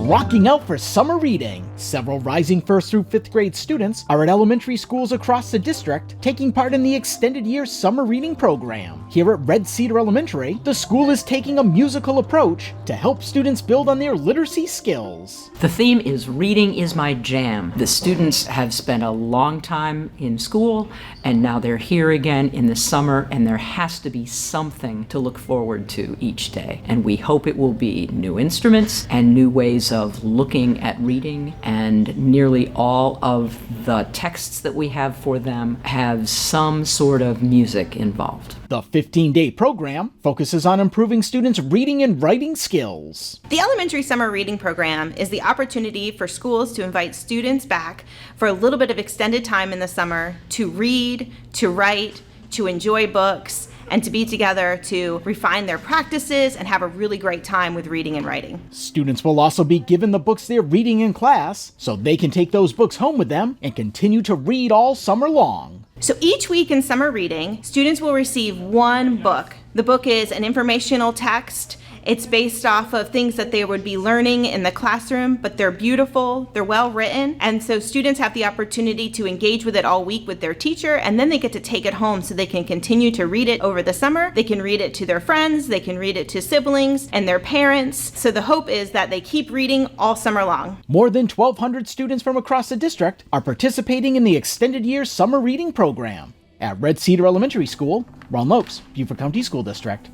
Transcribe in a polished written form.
Rocking out for summer reading. Several rising 1st through 5th grade students are at elementary schools across the district taking part in the extended year summer reading program. Here at Red Cedar Elementary, the school is taking a musical approach to help students build on their literacy skills. The theme is Reading is My Jam. The students have spent a long time in school and now they're here again in the summer, and there has to be something to look forward to each day. And we hope it will be new instruments and new ways of looking at reading, and nearly all of the texts that we have for them have some sort of music involved. The 15-day program focuses on improving students' reading and writing skills. The Elementary Summer Reading Program is the opportunity for schools to invite students back for a little bit of extended time in the summer to read, to write, to enjoy books, and to be together to refine their practices and have a really great time with reading and writing. Students will also be given the books they're reading in class, so they can take those books home with them and continue to read all summer long. So each week in summer reading, students will receive one book. The book is an informational text. It's based off of things that they would be learning in the classroom, but they're beautiful, they're well written, and so students have the opportunity to engage with it all week with their teacher, and then they get to take it home so they can continue to read it over the summer. They can read it to their friends, they can read it to siblings and their parents. So the hope is that they keep reading all summer long. More than 1,200 students from across the district are participating in the extended year summer reading program at Red Cedar Elementary School, Ron Lopes, Beaufort County School District.